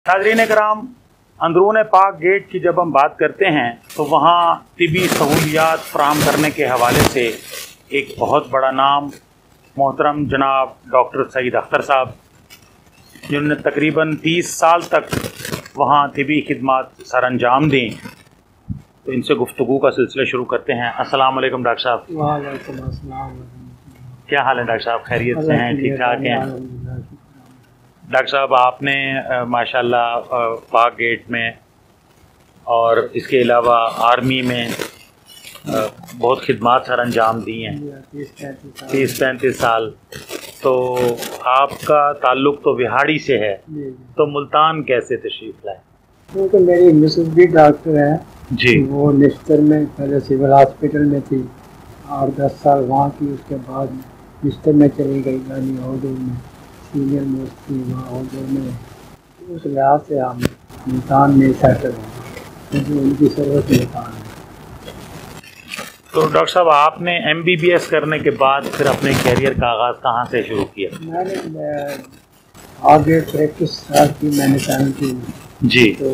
नाज़रीन कराम, अंदरून पाक गेट की जब हम बात करते हैं तो वहाँ तिबी सहूलियात फ़राहम करने के हवाले से एक बहुत बड़ा नाम मोहतरम जनाब डॉक्टर सईद अख्तर साहब, जिन्होंने तकरीबन 30 साल तक वहाँ तिबी खिदमात सर अंजाम दी। तो इनसे गुफ्तगू का सिलसिला शुरू करते हैं। अस्सलाम वालेकुम डॉक्टर साहब। वालेकुम अस्सलाम। क्या हाल है डॉक्टर साहब? खैरियत से हैं? ठीक ठाक हैं? डॉक्टर साहब, आपने माशाल्लाह पाक गेट में और इसके अलावा आर्मी में बहुत खिदमात सर अंजाम दी हैं, 30-35 साल। तो आपका ताल्लुक़ तो विहाड़ी से है, तो मुल्तान कैसे तशरीफ़ लाए? क्योंकि मेरी मिसेस भी डॉक्टर है जी। वो निश्तर में पहले सिविल हॉस्पिटल में थी 8-10 साल वहाँ की, उसके बाद निश्तर में चली गई गानी औदूर में, सीनियर मोस्ट थी वहाँ औदूर में। उस लिहाज से हम मुल्तान में सेटल हैं क्योंकि उनकी ज़रूरत मुल्तान है। तो डॉक्टर साहब, आपने MBBS करने के बाद फिर अपने कैरियर का आगाज़ कहाँ से शुरू किया? मैंने आगे प्रैक्टिस स्टार्ट की मैंने 17 जी। तो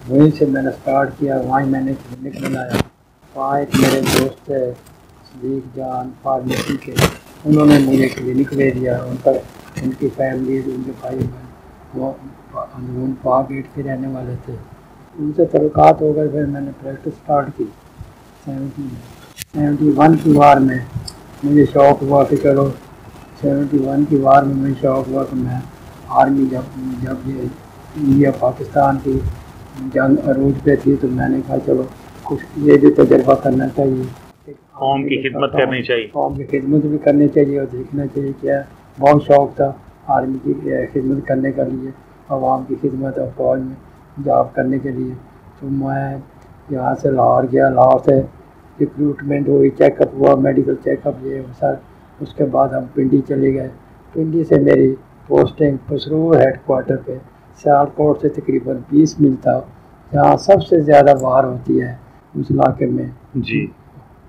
वहीं से मैंने स्टार्ट किया, वहीं मैंने क्लिनिक बनाया। वहाँ एक मेरे दोस्त है सदीक जान फार्मेसी के, उन्होंने मुझे क्लिनिक ले दिया। उनकी फैमिली, उनके भाई बहन वो अंदरून पाक गेट के रहने वाले थे, उनसे तल्लुकात हो गए। फिर मैंने प्रैक्टिस स्टार्ट की 71 की वार में। मुझे शौक़ हुआ कि चलो 71 की वार में मुझे शौक़ हुआ कि मैं आर्मी जब ये इंडिया पाकिस्तान की जंग अरूज पे थी तो मैंने कहा चलो कुछ ये भी तजर्बा करना चाहिए, कौम की खिदमत करनी चाहिए, कौम की खिदमत भी करनी चाहिए और देखना चाहिए क्या। बहुत शौक़ था आर्मी की खिदमत करने के लिए, आवाम की खिदमत और फौज में जॉब करने के लिए। तो मैं यहाँ से लाहौर गया, लाहौर से रिक्रूटमेंट हुई, चेकअप हुआ, मेडिकल चेकअप ये सर। उसके बाद हम पिंडी चले गए। पिंडी से मेरी पोस्टिंग पसरूर हेडक्वार्टर पे सियालकोट से तकरीबन 20 मील था, जहाँ सबसे ज़्यादा वार होती है उस इलाके में। जी।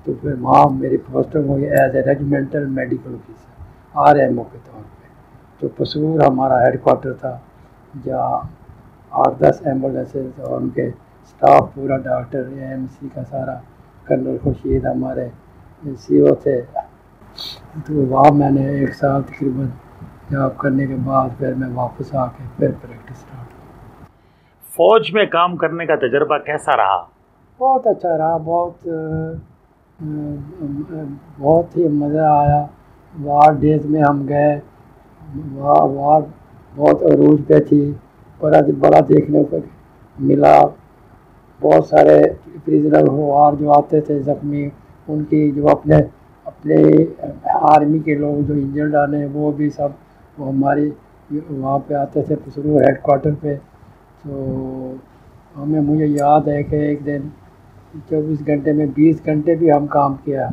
तो फिर वहाँ मेरी पोस्टिंग हुई as a regimental medical officer RMO के तौर पे। तो पसरूर हमारा हेडक्वार्टर था, जहाँ 8-10 एम्बुलेंसेज और उनके स्टाफ पूरा, डॉक्टर AMC का सारा, कर्नल खुर्शीद हमारे CO थे। तो वहाँ मैंने 1 साल तकरीबन जॉब करने के बाद फिर मैं वापस आके फिर प्रैक्टिस स्टार्ट की। फ़ौज में काम करने का तजर्बा कैसा रहा? बहुत अच्छा रहा, बहुत ही मज़ा आया। वार डेज में हम गए, वार बहुत अरूज पे थी, बड़ा देखने को मिला। बहुत सारे प्रिजनर वार जो आते थे ज़ख्मी, उनकी जो अपने आर्मी के लोग जो इंजर्ड आने वो भी सब वो हमारी वहाँ पे आते थे पसरूर हेडक्वार्टर पे। तो मुझे याद है कि एक दिन 24 घंटे में 20 घंटे भी हम काम किया।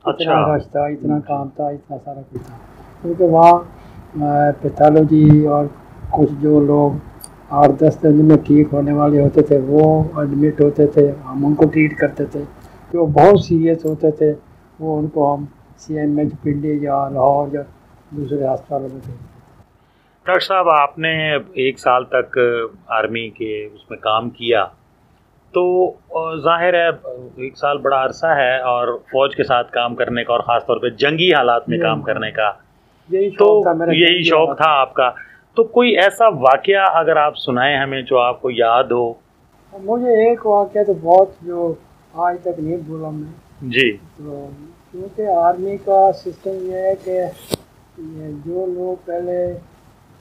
इतना रश था, इतना काम था, इतना सारा कुछ था। क्योंकि वहाँ पैथोलॉजी और कुछ जो लोग 8-10 दिन में ठीक होने वाले होते थे वो एडमिट होते थे, हम उनको ट्रीट करते थे। जो बहुत सीरियस होते थे वो उनको हम CMH पिंडी या लाहौर या दूसरे अस्पतालों में भेजते थे। डॉक्टर साहब, आपने 1 साल तक आर्मी के उसमें काम किया, तो ज़ाहिर है 1 साल बड़ा अरसा है और फ़ौज के साथ काम करने का और ख़ास तौर पे जंगी हालात में काम करने का, यही शौक़ था आपका। तो कोई ऐसा वाक़या अगर आप सुनाएं हमें जो आपको याद हो? मुझे एक वाक़या तो बहुत जो आज तक नहीं भूला मैं। जी। तो क्योंकि आर्मी का सिस्टम ये है कि जो लोग पहले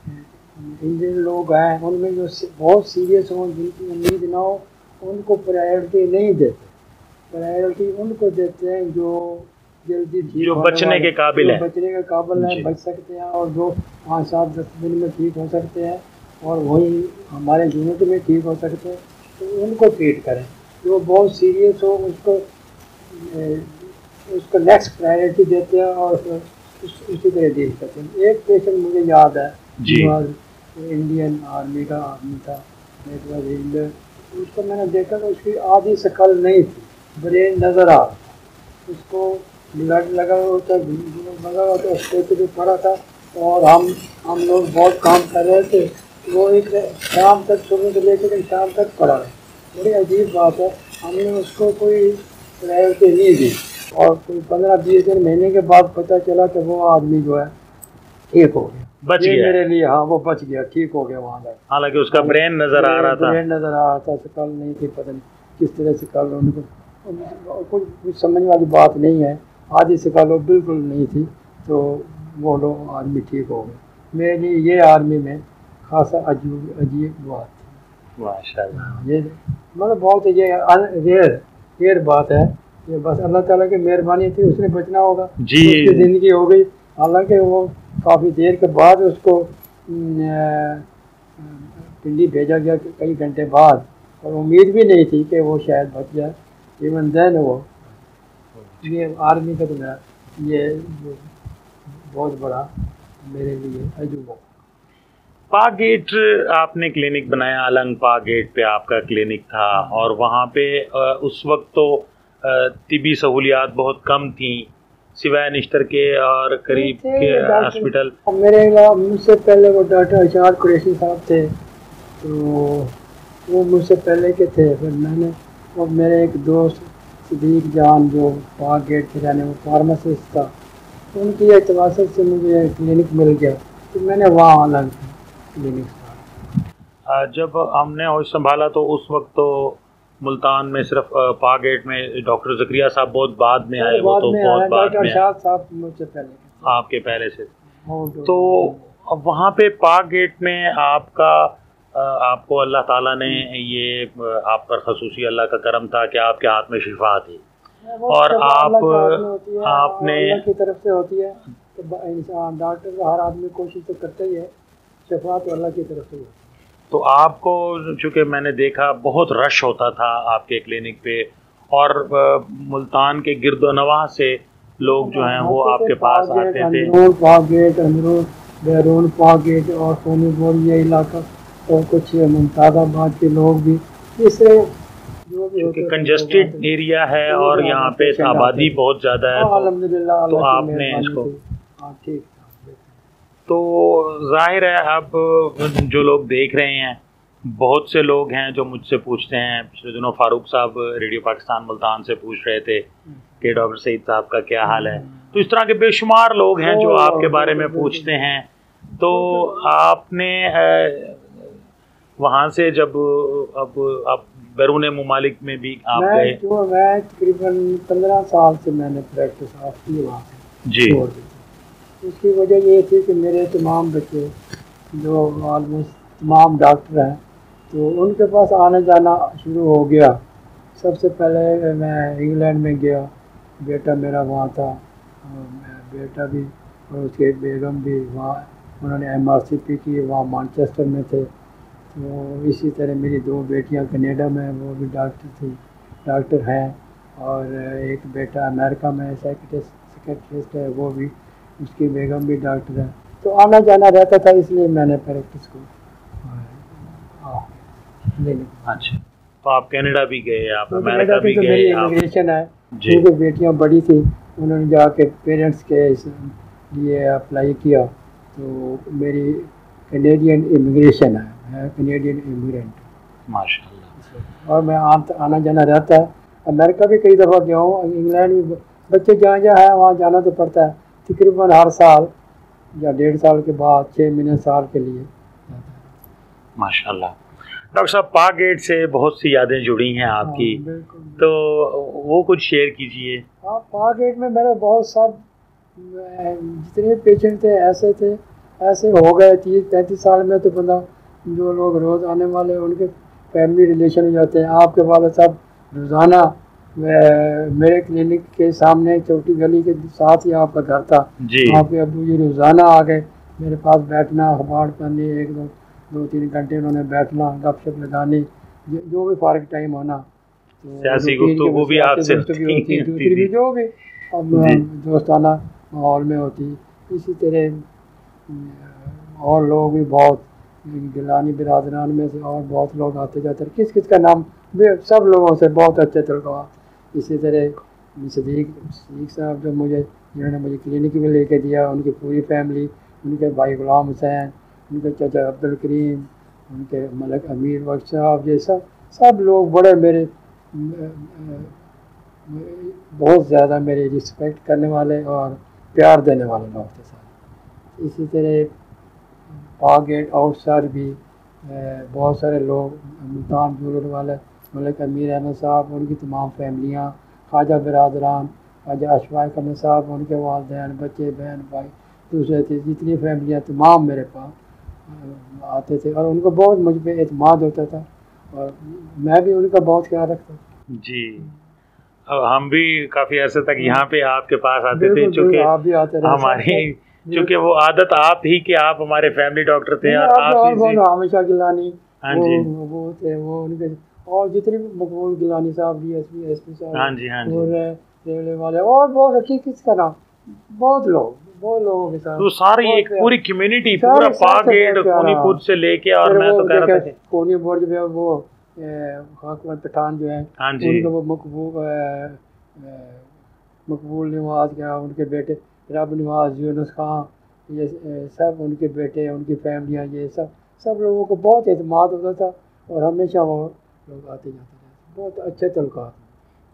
इंडियन लोग हैं उनमें जो बहुत सीरियस हों, जिनकी उम्मीद ना हो, उनको प्रायोरिटी नहीं देते। प्रायोरिटी उनको देते हैं जो जल्दी ठीक, जो बचने के काबिल है, बच सकते हैं, और जो 5-7-10 दिन में ठीक हो सकते हैं और वही हमारे यूनिट में ठीक हो सकते हैं, तो उनको ट्रीट करें। जो बहुत सीरियस हो उसको नेक्स्ट प्रायोरिटी देते हैं और उसी तरह डील करते हैं। एक पेशेंट मुझे याद है जी, इंडियन आर्मी का आदमी था, उसको मैंने देखा तो उसकी आधी शकल नहीं थी, ब्रेन नज़र आ रहा था, उसको ब्लड लगा होता स्टेज पे पड़ा था और हम लोग बहुत काम कर रहे थे। वो एक शाम तक, सुबह से लेकर शाम तक पड़ा है। बड़ी अजीब बात है, हमने उसको कोई प्रायोरिटी नहीं दी, और कोई 15-20 दिन, महीने के बाद पता चला कि वो आदमी जो है ठीक हो गया, बच ये गया। मेरे लिए, हाँ वो बच गया, ठीक हो गया वहाँ तक। हालांकि उसका ब्रेन नजर आ रहा था। ब्रेन नजर आ रहा था, शकल नहीं थी, पता नहीं किस तरह से शकल, उनको कुछ समझने वाली बात नहीं है, आधी शकल वो बिल्कुल नहीं थी, तो वो लोग आदमी ठीक हो गए। मेरे लिए ये आर्मी में खासा अजीब अजीब बात थी। माशाल्लाह। ये मतलब बहुत ये रेयर बात है, ये बस अल्लाह ताला की मेहरबानी थी, उसने बचना होगा, जी। उसकी ज़िंदगी हो गई। हालांकि वो काफ़ी देर के बाद उसको पिंडी भेजा गया, कई घंटे बाद, और उम्मीद भी नहीं थी कि वो शायद बच जाए। इवन देन वो, ये आर्मी का तो मेरा ये बहुत बड़ा मेरे लिए अजूबा। पाक गेट आपने क्लिनिक बनाया, अलंग पाक गेट पे आपका क्लिनिक था, और वहाँ पे उस वक्त तो तिबी सहूलियात बहुत कम थी सिवाय निश्तर के और करीब के हॉस्पिटल। मेरे मुझसे पहले वो डॉक्टर अशार कुरैशी साहब थे, तो वो मुझसे पहले के थे। फिर मैंने, और मेरे एक दोस्त सदीक जान जो पाक गेट के रहने, वो फार्मासिस्ट था, उनकी एतवासत से मुझे क्लिनिक मिल गया, तो मैंने वहाँ अलग क्लिनिक स्टार्ट। जब हमने होश संभाला तो उस वक्त तो मुल्तान में सिर्फ पाक गेट में डॉक्टर ज़करिया साहब बहुत बाद में आए, वो तो बहुत बाद में, शाह साहब मुझसे पहले, आपके पहले से। तो अब वहाँ पे पाक गेट में आपको अल्लाह ताला ने ये आप पर खसूसी अल्लाह का करम था कि आपके हाथ में शिफा थी, और आपने अल्लाह की तरफ से होती है, तो इंसान डॉक्टर हर आदमी कोशिश तो करता ही है, शिफा तो अल्लाह की तरफ से। तो आपको, चूँकि मैंने देखा बहुत रश होता था आपके क्लिनिक पे, और मुल्तान के गिरदोनवाह से लोग जो हैं वो आपके पास आते थे। पाक गेट, अंदरून, बैरून पाक गेट और सोनी बोल ये इलाका, और कुछ मुमताज़ाबाद के लोग भी, इससे जो भी क्योंकि कंजस्टेड एरिया है और यहाँ पे आबादी बहुत ज़्यादा है, तो आपने इसको, ठीक। तो जाहिर है अब जो लोग देख रहे हैं, बहुत से लोग हैं जो मुझसे पूछते हैं। पिछले दिनों फारूक साहब रेडियो पाकिस्तान मुल्तान से पूछ रहे थे कि डॉक्टर सईद साहब का क्या हाल है। तो इस तरह के बेशुमार लोग हैं जो आपके बारे में पूछते हैं। तो आपने वहाँ से जब अब बैरून मुमालिक में भी आप गए? मैं तकरीबन 15 साल से मैंने प्रैक्टिस ऑफ की वहाँ से जी। उसकी वजह ये थी कि मेरे तमाम बच्चे जो ऑलमोस्ट तमाम डॉक्टर हैं, तो उनके पास आना जाना शुरू हो गया। सबसे पहले मैं इंग्लैंड में गया, बेटा मेरा वहाँ था, बेटा भी और उसके बेगम भी वहाँ, उन्होंने MRCP की, वहाँ मैनचेस्टर में थे। तो इसी तरह मेरी 2 बेटियाँ कनाडा में, वो भी डॉक्टर हैं, और एक बेटा अमेरिका में साइकियाट्रिस्ट है, वो भी, उसकी बेगम भी डॉक्टर है। तो आना जाना रहता था, इसलिए मैंने प्रैक्टिस को अच्छा। तो आप कनाडा भी गए, आप अमेरिका भी गए? इमिग्रेशन है, क्योंकि बेटियां बड़ी थी, उन्होंने जाके पेरेंट्स के लिए अप्लाई किया, तो मेरी कनेडियन इमिग्रेशन है, मैं कनेडियन इमिग्रेंट माशाल्लाह। और मैं आना जाना रहता है। अमेरिका भी कई दफ़ा गया हूँ, इंग्लैंड भी, बच्चे जहाँ जहाँ है वहाँ जाना तो पड़ता है, तकरीबन हर साल या 1.5 साल के बाद, 6 महीने साल के लिए। माशाल्लाह। डॉक्टर साहब, पाक गेट से बहुत सी यादें जुड़ी हैं आपकी, तो वो कुछ शेयर कीजिए। हाँ, पाक गेट में मेरे बहुत सब जितने पेशेंट थे ऐसे हो गए। 30-35 साल में तो बंदा, जो लोग रोज़ आने वाले उनके फैमिली रिलेशन हो जाते हैं। आपके वाले साहब रोज़ाना मेरे क्लिनिक के सामने छोटी गली के साथ ही आपका घर था जी। आपके अब्बू जी रोज़ाना आ गए मेरे पास बैठना, अखबार पढ़नी, 1-2-3 घंटे उन्होंने बैठना, गपशप लगानी, जो भी फारग टाइम होना, तो सियासी गुफ्तगू भी आपसे दूसरी भी जो भी अब दोस्ताना माहौल में होती। इसी तरह और लोग भी बहुत, गिलानी बिरादरान में से और बहुत लोग आते जाते, किस का नाम, सब लोगों से बहुत अच्छे तरीका। इसी तरह सदीक साहब जिन्होंने मुझे क्लिनिक में लेके दिया, उनकी पूरी फैमिली, उनके भाई गुलाम हुसैन, उनके चाचा अब्दुल करीम, उनके मलिक अमीर वक्त साहब, ये सब लोग बड़े मेरे बहुत ज़्यादा मेरी रिस्पेक्ट करने वाले और प्यार देने वाले लोग थे सारे। इसी तरह पाक गेट आउटसाइड भी बहुत सारे लोग, मुल्तान ज्वेलर वाले मलिक अमीर अहमद साहब, उनकी तमाम फैमिलियाँ, ख्वाजा बिरादरान, ख्वाजा अशफाक अहमद साहब, उनके वालिदैन, बच्चे, बहन, भाई, दूसरे थे, जितनी फैमिलियाँ तमाम मेरे पास आते थे और उनको बहुत मुझ पर एतमाद होता था और मैं भी उनका बहुत ख्याल रखता था। जी, अब हम भी काफ़ी अर्से तक यहाँ पे आपके पास आते थे, चूँकि आप भी आते रहे हमारी चूँकि वो आदत आप ही कि आप हमारे फैमिली डॉक्टर थे और आप ही हमेशा गिलानी, हाँ जी, वो थे, वो उनके और जितने भी मकबूल गिलानी साहब, डीएसपी, एसपी साहब, हाँ जी, हाँ जी, और रेलवे वाले और बहुत अच्छी किसका नाम, बहुत लोगों के साथ, तो सारी एक पूरी कम्युनिटी, पूरा पाक गेट कोनीपुर से लेके, और मैं तो कह रहा था कोनी बोर्ड में वो खाकमत पठान जो है, हाँ जी, उनका वो मकबूल नवाज क्या, उनके बेटे रब नवाज, यूनुस खां, ये सब उनके बेटे, उनकी फैमिलियाँ, ये सब लोगों को बहुत एतमाद होता था और हमेशा वो लोग आते जाते थे, बहुत अच्छे तल्लुकात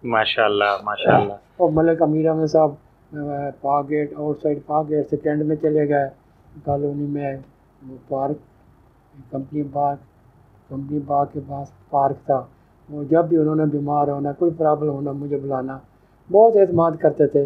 माशाल्लाह माशाल्लाह। और मलिक अमीर अहमद साहब पाक गेट आउटसाइड पाक गेट से कैंट में चले गए, कॉलोनी में वो पार्क, कंपनी पार्क के पास पार्क था, वो जब भी उन्होंने बीमार होना, कोई प्रॉब्लम होना, मुझे बुलाना, बहुत एतमाद करते थे।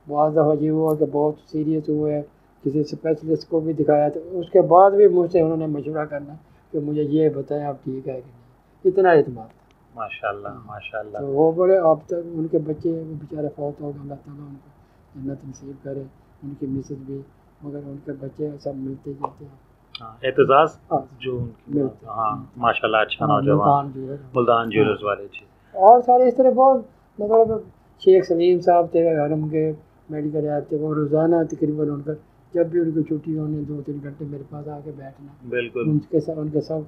बहुत दफ़ा ये हुआ कि बहुत सीरियस हुए, किसी स्पेशलिस्ट को भी दिखाया, तो उसके बाद भी मुझसे उन्होंने मशवरा करना कि मुझे ये बताएं आप ठीक है कि नहीं, इतना एतमाद था। माशाल्लाह माशाल्लाह। तो वो बड़े, अब तक उनके बच्चे वो बेचारे फौत हो गए, अल्लाह ताला उनको जन्नत नसीब करे, उनकी मिसेज भी, मगर उनके बच्चे सब मिलते जुलते हैं। एतजाज़ जो मिलते, हाँ माशाल्लाह, अच्छा नौजवान, मुल्तान ज्वेलर्स वाले जी, और सारे इस तरह बहुत, मतलब शेख सलीम साहब थे हरम के मेडिकल ऐप थे, वो रोज़ाना तकरीबन उनका जब भी उनकी छुट्टी होनी 2-3 घंटे मेरे पास आके बैठना, बिल्कुल उनके सब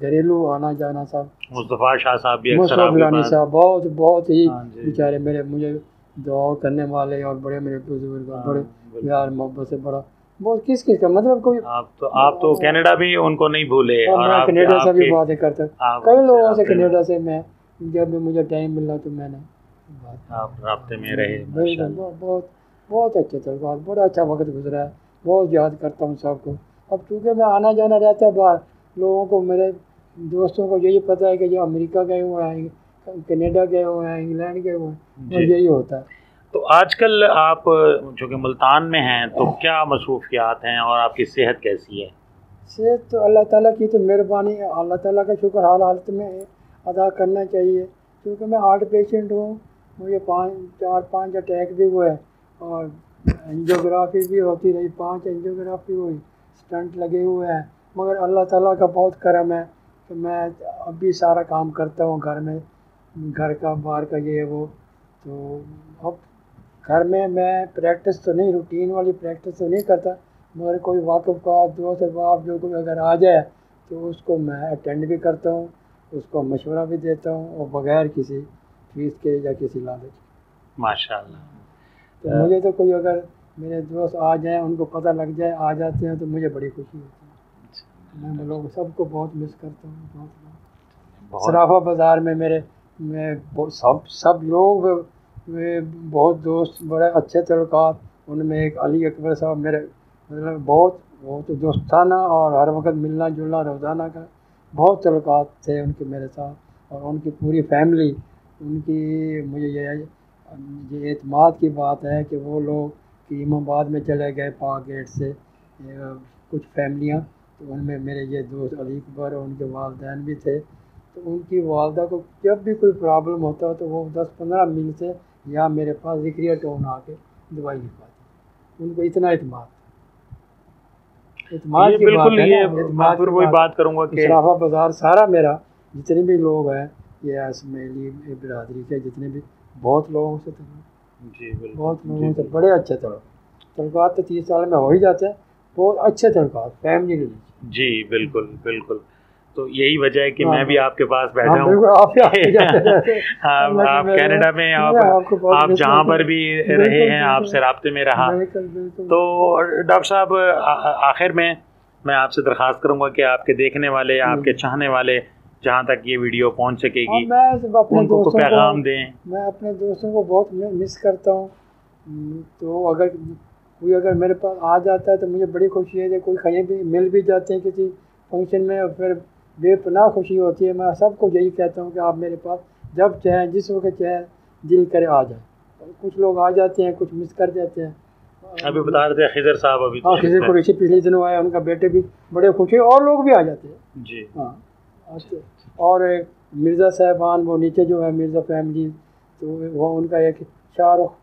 घरेलू आना जाना सब। मुस्तफ़ा शाह साहब भी अक्सर मुस्तफ़ा गिलानी साहब बहुत ही बेचारे मेरे मुझे दुआ करने वाले और बड़े मेरे बुजुर्ग, बड़े प्यार मोहब्बत से, बड़ा बहुत किस का मतलब कोई, आप तो कनाडा भी उनको नहीं भूले, और मैं कनाडा से भी बातें करता, कई लोगों से कनाडा से मैं जब भी मुझे टाइम मिला तो मैंने आप राब्ते में रहे। बहुत अच्छे तल्लुकात, बड़ा अच्छा वक्त गुजरा है, बहुत याद करता हूँ सबको। अब चूँकि मैं आना जाना रहता है बाहर, लोगों को, मेरे दोस्तों को यही पता है कि जो अमेरिका गए हुए हैं, कनाडा गए हुए हैं, इंग्लैंड गए हुए हैं, तो यही होता है। तो आजकल आप जो कि मुल्तान में हैं, तो क्या मसरूफियात हैं और आपकी सेहत कैसी है? सेहत तो अल्लाह ताला की तो मेहरबानी है, अल्लाह ताला का शुक्र हाल हालत में अदा करना चाहिए, क्योंकि मैं हार्ट पेशेंट हूँ, मुझे 4-5 अटैक भी हुए और एंजियोग्राफी भी होती रही, 5 एंजियोग्राफी हुई, स्टंट लगे हुए हैं, मगर अल्लाह ताला का बहुत करम है कि मैं अभी सारा काम करता हूँ घर में, घर का बाहर का ये वो। तो अब घर में मैं प्रैक्टिस तो नहीं, रूटीन वाली प्रैक्टिस तो नहीं करता, मगर कोई वाक़िफ़ का दोस्त अहबाब जो कोई अगर आ जाए तो उसको मैं अटेंड भी करता हूँ, उसको मशवरा भी देता हूँ, और बग़ैर किसी फीस के या किसी लालच। माशाल्लाह। तो मुझे तो कोई अगर मेरे दोस्त आ जाएं, उनको पता लग जाए, आ जाते हैं, तो मुझे बड़ी खुशी होती है। मैं लोग सबको बहुत मिस करता हूँ, बहुत। सराफा बाज़ार में मैं सब लोग बहुत दोस्त, बड़े अच्छे तल्लुकात, उनमें एक अली अकबर साहब मेरे, मतलब बहुत दोस्ताना और हर वक्त मिलना जुलना रोज़ाना का बहुत तल्लुकात थे उनके मेरे साथ, और उनकी पूरी फैमिली, उनकी मुझे ये एतमाद की बात है कि वो लोग इमामाबाद में चले गए पाक गेट से, कुछ फैमिलियाँ, तो उनमें मेरे ये दोस्त अली अकबर और उनके वालिदैन भी थे, तो उनकी वालदा को जब भी कोई प्रॉब्लम होता तो वो 10-15 मिनट से या मेरे पास ज़िक्रिया टोन आके दवाई लिखवाते, उनको इतना एतमाद की बिल्कुल बात ये है। मैं फिर वही बात करूँगा कि सराफा बाज़ार सारा मेरा, जितने भी लोग हैं, ये इसमाइली बिरादरी के जितने भी, बहुत लोगों से जी, बहुत लोगों से बड़े अच्छे तल्लुकात तो 30 साल में हो ही जाते हैं, बहुत अच्छे तल्लुकात फैमिली रिलेशन। जी बिल्कुल। तो यही वजह है कि मैं भी आपके पास बैठा हूँ। आप कनाडा में आप जहाँ पर भी रहे हैं, आपसे राब्ते में रहा। तो डॉक्टर साहब, आखिर में मैं आपसे दरख्वास्त करूंगा कि आपके देखने वाले, आपके चाहने वाले, जहाँ तक ये वीडियो पहुँच सकेगी, मैं अपने उनको दोस्तों पैगाम दें। मैं अपने दोस्तों को बहुत मिस करता हूँ। तो अगर कोई अगर मेरे पास आ जाता है तो मुझे बड़ी खुशी है कि कोई कहीं भी मिल भी जाते हैं किसी फंक्शन में, और फिर बेपनाह खुशी होती है। मैं सबको यही कहता हूँ कि आप मेरे पास जब चाहें, जिस वक्त चाहें, दिल करे आ जाए। कुछ लोग आ जाते हैं, कुछ मिस कर जाते हैं। अभी बता रहे थे खिजर साहब, अभी हाँ, खिजर कुरैशी पिछले दिनों आए, उनका बेटे भी बड़े खुश है, और लोग भी आ जाते हैं जी। हाँ। और मिर्ज़ा साहबान, वो नीचे जो है मिर्ज़ा फैमिली, तो वो उनका एक शाहरुख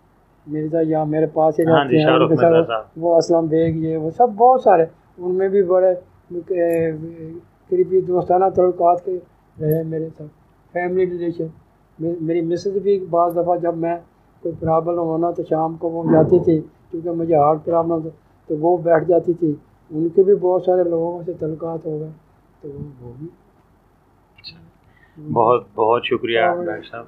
मिर्ज़ा यहाँ मेरे पास ही रहते हैं, उनके साथ वो असलम बेग, ये वो सब बहुत सारे, उनमें भी बड़े करीबी दोस्ताना तल्लुकात के रहे मेरे साथ, फैमिली रिलेशन। मेरी मिसेज भी बाज़ दफ़ा जब मैं कोई प्रॉब्लम होना तो शाम को वो जाती थी, क्योंकि मुझे हार्ट प्रॉब्लम था, तो वो बैठ जाती थी। उनके भी बहुत सारे लोगों से तल्लुकात हो गए, तो वो भी। बहुत बहुत शुक्रिया डॉक्टर साहब।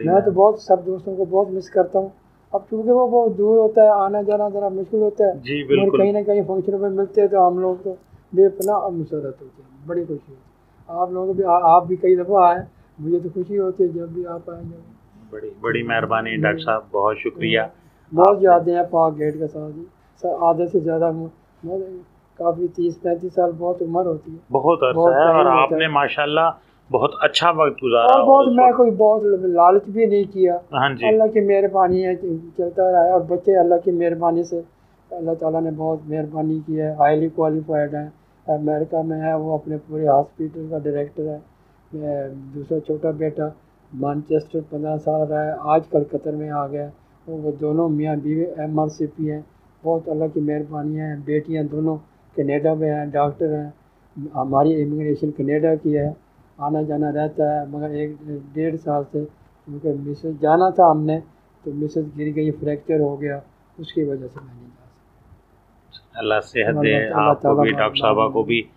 मैं तो बहुत सब दोस्तों को बहुत मिस करता हूँ। अब क्योंकि वो बहुत दूर होता है, आना जाना ज़रा मुश्किल होता है जी बिल्कुल। कहीं ना कहीं फंक्शन में मिलते हैं तो हम लोग तो बेपनाह मुसरत होते हैं, बड़ी खुशी होती है। आप लोगों भी, आप भी कई दफ़ा आए, मुझे तो खुशी होती है जब भी आप आएंगे। बड़ी बड़ी मेहरबानी डॉक्टर साहब, बहुत शुक्रिया। बहुत यादें हैं पाक गेट के साथ ही, आधे से ज़्यादा काफ़ी 30-35 साल बहुत उम्र होती है, बहुत अर्सा है, और आपने माशाल्लाह बहुत अच्छा वक्त गुजारा। और बहुत, मैं कोई बहुत लालच भी नहीं किया। हाँ जी, अल्लाह की मेहरबानी है, चलता रहा है। और बच्चे अल्लाह की मेहरबानी से, अल्लाह ताला ने बहुत मेहरबानी की है, हाईली क्वालिफाइड हैं, अमेरिका में है, वो अपने पूरे हॉस्पिटल का डायरेक्टर है। दूसरा छोटा बेटा मैनचेस्टर 15 साल रहा है, आजकल कतर में आ गया। वो दोनों मियाँ बीवी MRCP हैं, बहुत अल्लाह की मेहरबानी है। बेटियाँ दोनों कनाडा में हैं, डॉक्टर हैं। हमारी इमिग्रेशन कनाडा की है, आना जाना रहता है, मगर 1-1.5 साल से क्योंकि मिसेज जाना था हमने, तो मिसेज गिर गई, फ्रैक्चर हो गया, उसकी वजह से मैं नहीं जा सकता। अल्लाह सेहत दे आपको भी, डॉक्टर साहबा को भी,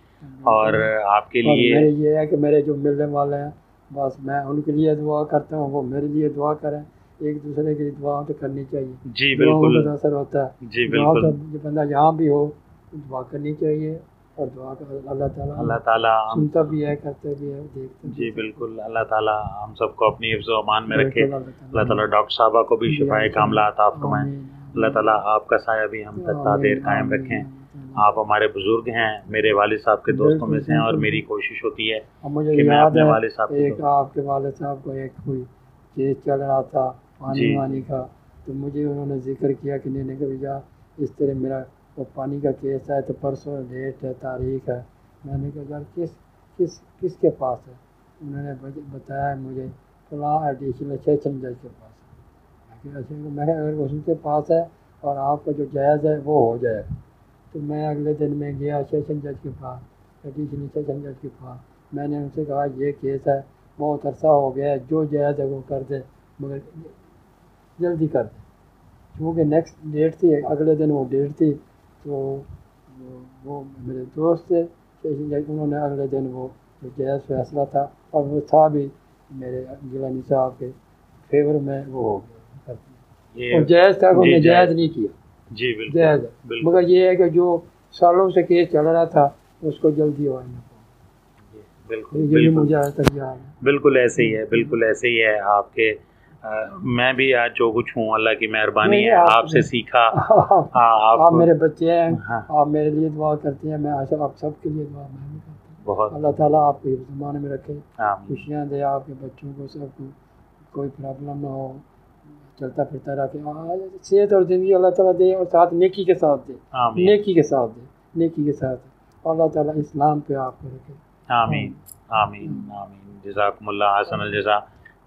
और आपके लिए मेरे ये है कि मेरे जो मिलने वाले हैं, बस मैं उनके लिए दुआ करता हूँ, वो मेरे लिए दुआ करें। एक दूसरे की दुआ तो करनी चाहिए। जी बिल्कुल, का असर होता है। जी बिल्कुल। जो बंदा यहाँ भी हो, दुआ करनी चाहिए, और दुआ का अल्लाह ताला सुनता भी है, करते भी है, देखते। जी बिल्कुल, अल्लाह ताला हम सबको अपनी हिफ्ज़ व अमान में रखे। अल्लाह ताला डॉक्टर साहबा को भी शिफाए कामला अता फरमाएं। अल्लाह ताला आपका साया भी हम तक तादेर कायम रखें। आप हमारे बुजुर्ग हैं, मेरे वालिद साहब के दोस्तों में से हैं, और मेरी कोशिश होती है मुझे कि मैं याद अपने है वालिद साहब एक आपके वालिद साहब को एक कोई केस चल रहा था पानी वानी का, तो मुझे उन्होंने जिक्र किया कि नहीं कभी जा, इस तरह मेरा वो पानी का केस है, तो परसों डेट है, तारीख है। मैंने कहा यार किसके पास है? उन्होंने बताया मुझे फलां एडिशनल सेशन जज के पास है। मैं अगर उसके पास है और आपका जो जायज़ है वो हो जाए, तो मैं अगले दिन में गया सेशन जज के पास, एडिशनल सेशन जज के पास। मैंने उनसे कहा ये केस है, बहुत अरसा हो गया है, जो जायज़ है वो कर दे, मगर जल्दी कर दे। क्योंकि नेक्स्ट डेट थी, अगले दिन वो डेट थी, तो वो मेरे दोस्त थे सेशन जज, उन्होंने अगले दिन वो जो जायज़ फैसला था, और वो था भी मेरे गिलानी साहब के फेवर में, वो हो गया। और जायज़ था, उन्होंने जायज़ नहीं किया। जी बिल्कुल, जायज़, मगर ये है कि जो सालों से केस चल रहा था उसको जल्दी हो गया। बिल्कुल ऐसे ही है, बिल्कुल ऐसे ही है आपके। मैं भी आज जो कुछ हूँ अल्लाह की मेहरबानी है, आपसे सीखा। आप मेरे बच्चे हैं, आप मेरे लिए दुआ करते हैं, मैं आप सबके लिए दुआ मैं भी करता हूँ। बहुत अल्लाह ताला आपको ज़माने में रखे, खुशियाँ दे आपके बच्चों को, सबको कोई प्रॉब्लम ना हो, चलता फिरता रखे, सेहत और ज़िंदगी अल्लाह ताला दे, और साथ नेकी के साथ दे, नेकी के साथ दे, नेकी के साथ अल्लाह ताला इस्लाम पे आपको रखे। आमीन आमीन आमीन। जज़ाकुमुल्लाह हसन जज़ा।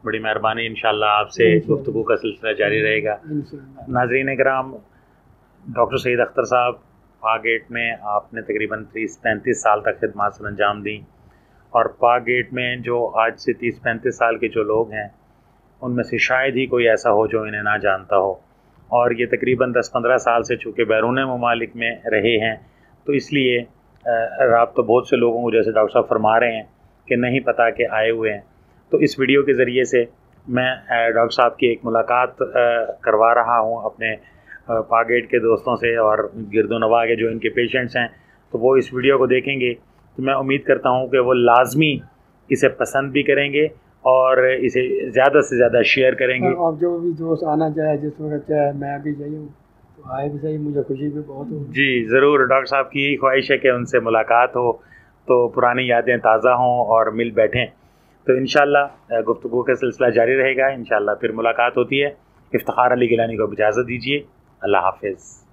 बड़ी मेहरबानी। इंशाल्लाह आपसे गुफ्तगू का सिलसिला जारी रहेगा। नाज़रीन कराम, डॉक्टर सईद अख्तर साहब पाक गेट में आपने तकरीबन 30-35 साल तक खिदमत सर अंजाम दी, और पाक गेट में जो आज से 30-35 साल के जो लोग हैं उनमें से शायद ही कोई ऐसा हो जो इन्हें ना जानता हो। और ये तकरीबन 10-15 साल से चूँकि बैरून ममालिक में रहे हैं, तो इसलिए राब्ता बहुत से लोगों को, जैसे डॉक्टर साहब फरमा रहे हैं, कि नहीं पता कि आए हुए हैं। तो इस वीडियो के ज़रिए से मैं डॉक्टर साहब की एक मुलाकात करवा रहा हूँ अपने पाक गेट के दोस्तों से और गिरदोनवा के जो इनके पेशेंट्स हैं, तो वो इस वीडियो को देखेंगे तो मैं उम्मीद करता हूँ कि वो लाजमी इसे पसंद भी करेंगे और इसे ज़्यादा से ज़्यादा शेयर करेंगे। और जो भी दोस्त आना चाहे, जिस वक्त चाहे मैं भी जाऊँ तो आए भी सही, मुझे खुशी भी बहुत हो। जी ज़रूर, डॉक्टर साहब की यही ख्वाहिश है कि उनसे मुलाकात हो तो पुरानी यादें ताज़ा हों और मिल बैठें। तो इंशाअल्लाह गुफ्तगू का सिलसिला जारी रहेगा, इंशाअल्लाह फिर मुलाकात होती है। इफ्तिखार अली गिलानी को इजाज़त दीजिए, अल्लाह हाफ़िज़।